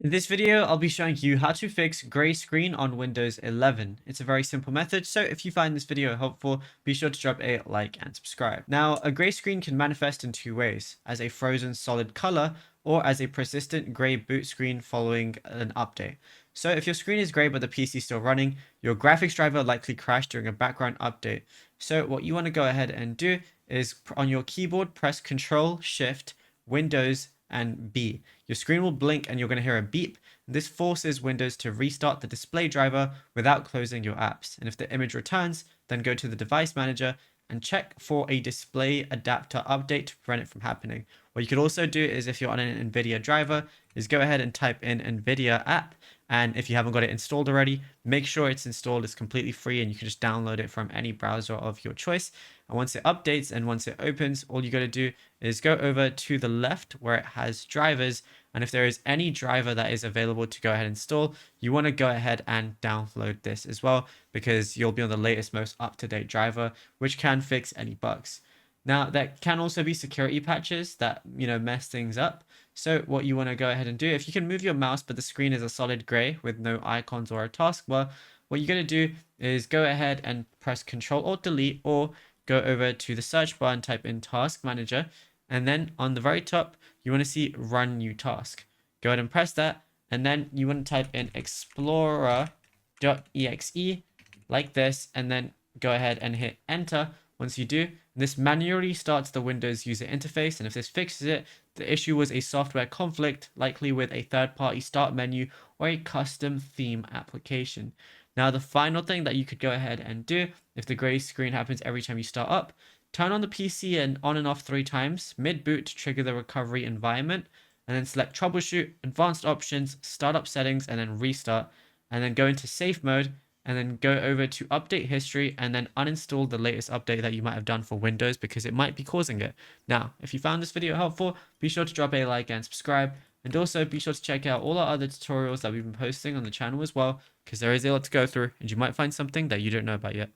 In this video, I'll be showing you how to fix gray screen on Windows 11. It's a very simple method, so if you find this video helpful, be sure to drop a like and subscribe. Now, a gray screen can manifest in two ways, as a frozen solid color or as a persistent gray boot screen following an update. So if your screen is gray but the PC is still running, your graphics driver likely crashed during a background update. So what you want to go ahead and do is on your keyboard, press Control, Shift, Windows, and B. Your screen will blink and you're going to hear a beep. This forces Windows to restart the display driver without closing your apps. And if the image returns, then go to the device manager and check for a display adapter update to prevent it from happening. What you could also do is, if you're on an NVIDIA driver, is go ahead and type in NVIDIA app. And if you haven't got it installed already, make sure it's installed. It's completely free and you can just download it from any browser of your choice. And once it updates and once it opens, all you got to do is go over to the left where it has drivers. And if there is any driver that is available to go ahead and install, you want to go ahead and download this as well, because you'll be on the latest, most up-to-date driver, which can fix any bugs. Now, there can also be security patches that, mess things up. So what you want to go ahead and do, if you can move your mouse, but the screen is a solid gray with no icons or a taskbar, what you're going to do is go ahead and press Control-Alt-Delete, or go over to the search bar and type in Task Manager. And then on the very top, you want to see Run New Task. Go ahead and press that. And then you want to type in Explorer.exe like this, and then go ahead and hit Enter. Once you do, this manually starts the Windows user interface, and if this fixes it, the issue was a software conflict, likely with a third-party start menu or a custom theme application. Now, the final thing that you could go ahead and do, if the gray screen happens every time you start up, turn on the PC and on and off 3 times, mid-boot to trigger the recovery environment, and then select Troubleshoot, Advanced Options, Startup Settings, and then Restart, and then go into Safe Mode, and then go over to Update History, and then uninstall the latest update that you might have done for Windows, because it might be causing it. Now, if you found this video helpful, be sure to drop a like and subscribe, and also be sure to check out all our other tutorials that we've been posting on the channel as well, because there is a lot to go through, and you might find something that you don't know about yet.